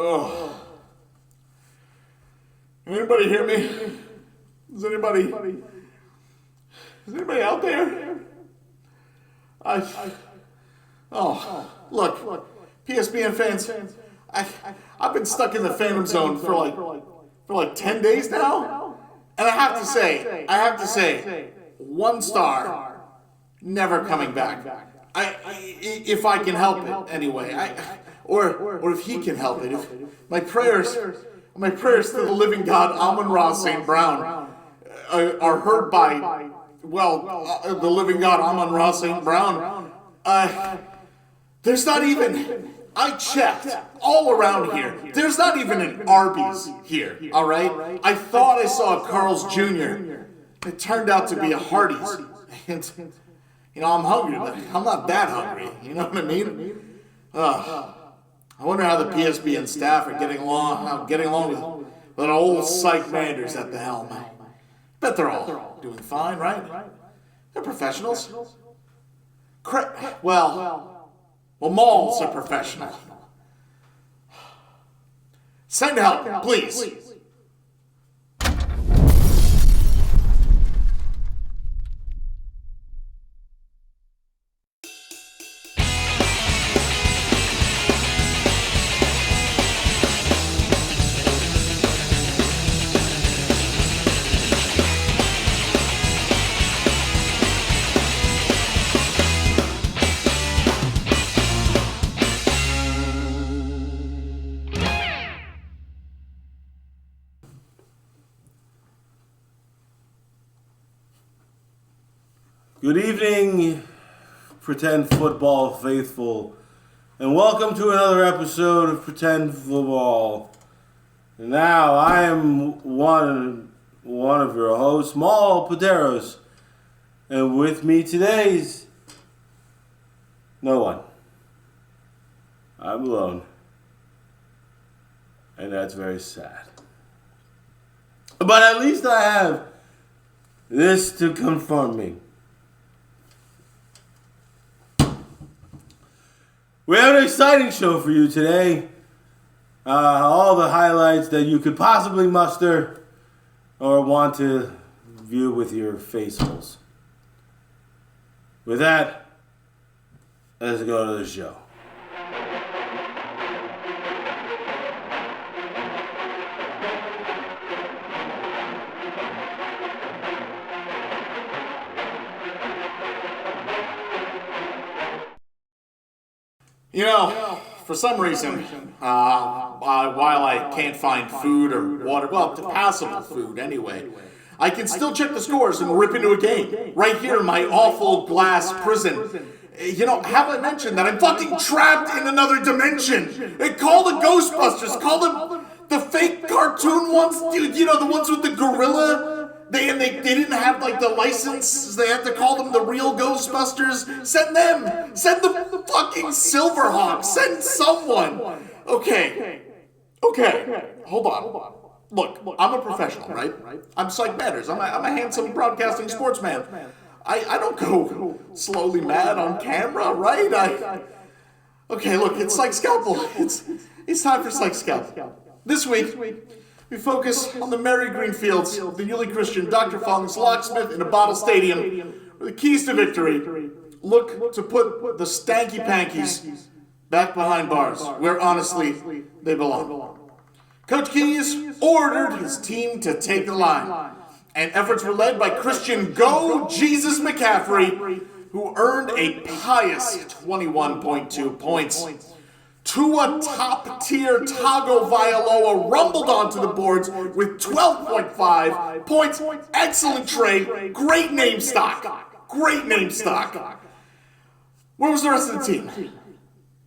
Oh. Anybody hear me? Is anybody out there? Look, PSBN fans, I've been stuck in the Phantom Zone for like 10 days now, and I have to say, 1 star, never coming back. If I can help it, anyway. Or if he can help it. My prayers to the living God, Amon-Ra St. Brown, are heard by, the living God, Amon-Ra St. Brown. There's not even, I checked all around here. There's not even an Arby's here, all right? I thought I saw a Carl's Jr. It turned out to be a Hardee's. And, I'm hungry, but I'm not that hungry. You know what I mean? I wonder how the PSBN staff are getting along with old Sike Manders at the helm. Bet they're all doing fine, right? They're professionals. Maul's a professional. Send help, please. Good evening, Pretend Football faithful, and welcome to another episode of Pretend Football. Now, I am one of your hosts, Maul Pateros, and with me today's no one. I'm alone, and that's very sad. But at least I have this to confirm me. We have an exciting show for you today. All the highlights that you could possibly muster or want to view with your face holes. With that, let's go to the show. For some reason, while I can't find food or water, passable food anyway, I can still check the scores and rip into a game right here in my awful glass prison. Have I mentioned that I'm fucking trapped in another dimension? Call the Ghostbusters, call them the fake cartoon ones, the ones with the gorilla. They didn't have the license. They had to call them the real Ghostbusters. Send them. Send the fucking Silverhawks. Send someone. Okay. Hold on. Look, I'm a professional, right? I'm Sike Manders. I'm a handsome broadcasting sportsman. I don't go slowly mad on camera, right? Okay, look, it's Sike Scalpel. It's time for Sike Scalpel. This week, we focus on the merry green fields of the newly Christian Dr. Fong's Locksmith in a Bottle Stadium, where the keys to victory look to put the stanky pankies back behind bars, where honestly they belong. Coach Keys ordered his team to take the line, and efforts were led by Christian Go Jesus McCaffrey, who earned a pious 21.2 points. Tua top-tier Tago Vailoa rumbled onto the boards with 12.5 points. Excellent trade. Great name stock. Where was the rest of the team?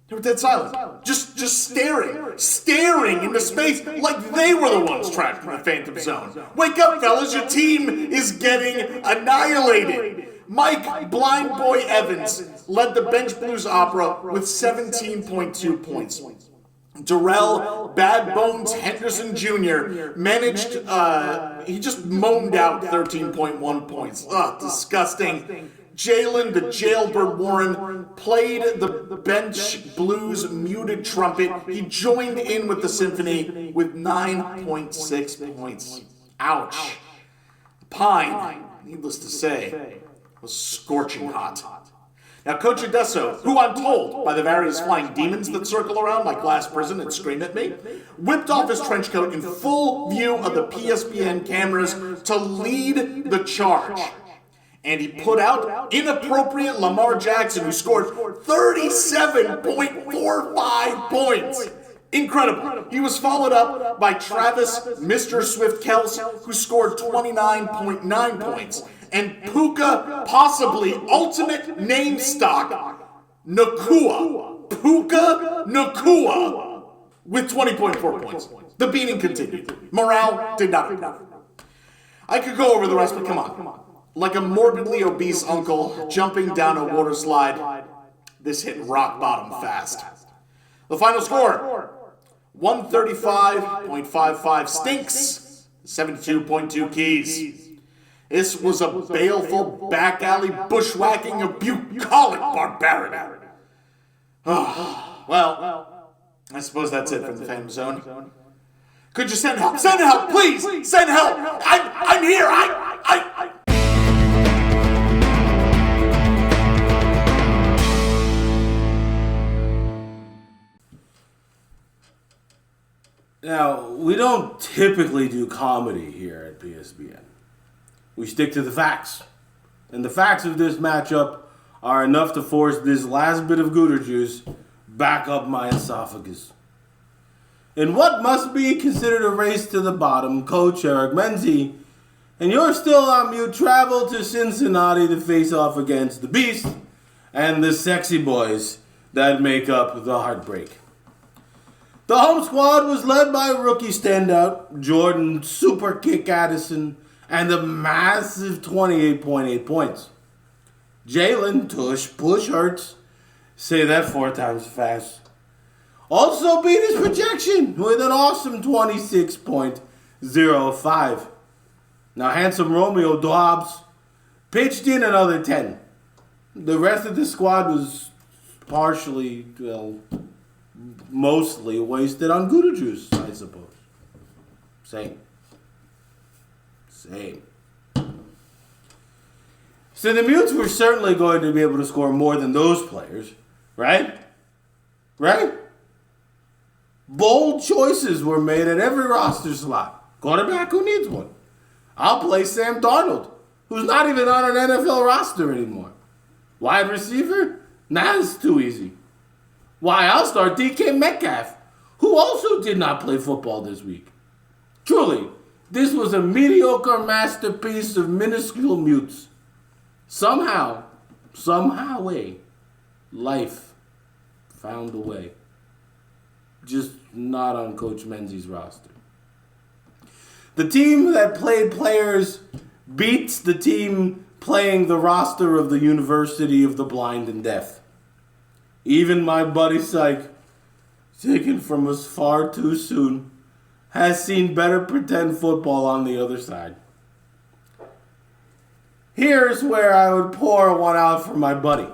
They were dead silent. Just staring into space like they were the ones trapped in the Phantom Zone. Wake up, fellas. Your team is getting annihilated. Mike Blind Boy Evans led the Bench Blues Opera with 17.2 points. Darrell Bad Bones Henderson Jr. managed, he just moaned out 13.1 points. Ugh, disgusting. Jalen, the jailbird Warren, played the bench blues muted trumpet. He joined in with the symphony with 9.6 points. Ouch. Pine, needless to say, was scorching hot. Now, Coach Adesso, who I'm told by the various flying demons that circle around my glass prison and scream at me, whipped off his trench coat in full view of the PSBN cameras to lead the charge. And he put out inappropriate Lamar Jackson, who scored 37.45 points. Incredible. He was followed up by Travis, Mr. Swift-Kels, who scored 29.9 points. And Puka, possibly ultimate name stock, Puka Nakua, with 20.4 points. The beating continued. Morale did not improve. I could go over the rest, but come on. Like a morbidly obese uncle jumping down a water slide, this hit rock bottom fast. The final score, 135.55 stinks, 72.2 keys. This was a baleful, back-alley, bushwhacking of bucolic barbarity. Well, I suppose that's it from the Phantom Zone. Could you send help? Send help, please! Send help! I'm here! Now, we don't typically do comedy here at PSBN. We stick to the facts. And the facts of this matchup are enough to force this last bit of Gouda juice back up my esophagus. In what must be considered a race to the bottom, Coach Eric Menzie and you're still on mute, travel to Cincinnati to face off against the Beast and the sexy boys that make up the Heartbreak. The home squad was led by rookie standout Jordan Super Kick Addison and a massive 28.8 points. Jalen Tush Push Hurts, say that 4 times fast, also beat his projection with an awesome 26.05. Now, handsome Romeo Dobbs pitched in another 10. The rest of the squad was partially, mostly wasted on Gouda juice, I suppose. Same. So the Mutes were certainly going to be able to score more than those players, right? Bold choices were made at every roster slot. Quarterback, who needs one? I'll play Sam Darnold, who's not even on an NFL roster anymore. Wide receiver? Nah, it's too easy. Why, I'll start DK Metcalf, who also did not play football this week. Truly, this was a mediocre masterpiece of minuscule mutes. Somehow, life found a way. Just not on Coach Menzie's roster. The team that played players beats the team playing the roster of the University of the Blind and Deaf. Even my buddy Sike, taken from us far too soon, has seen better pretend football on the other side. Here's where I would pour one out for my buddy.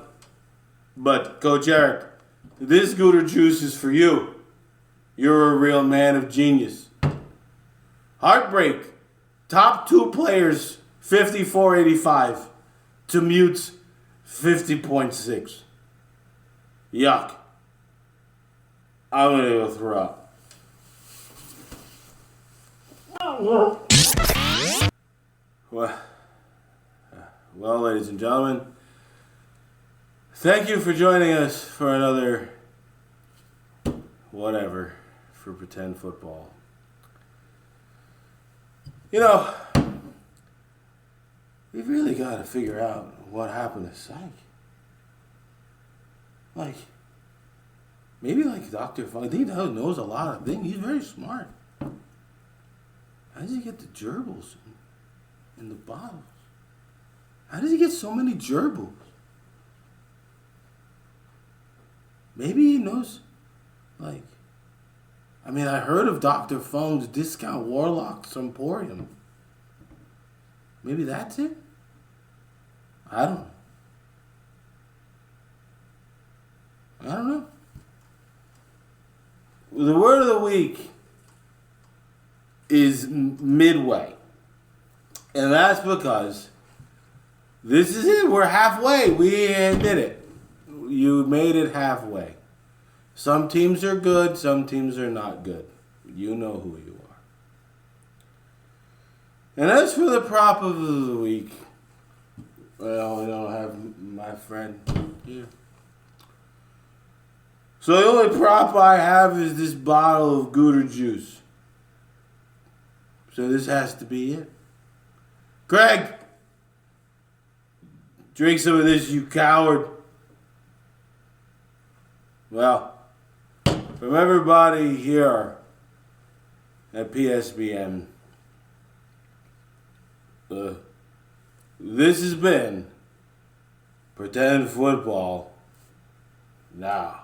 But, Coach Eric, this Gouda juice is for you. You're a real man of genius. Heartbreak. Top 2 players, 54.85. To Mutes, 50.6. Yuck. I'm going to go throw up. Well, ladies and gentlemen, thank you for joining us for another whatever for pretend football. You know, we've really got to figure out what happened to Sike. Maybe Dr. Funk, he knows a lot of things. He's very smart. How does he get the gerbils in the bottles? How does he get so many gerbils? Maybe he knows, I heard of Dr. Fung's Discount Warlock's Emporium. Maybe that's it? I don't know. I don't know. The word of the week is midway. And that's because this is it. We're halfway. We did it. You made it halfway. Some teams are good. Some teams are not good. You know who you are. And as for the prop of the week, well, I don't have my friend here. So the only prop I have is this bottle of Gouda juice. So this has to be it. Greg, drink some of this, you coward. Well, from everybody here at PSBN, this has been Pretend Football Now.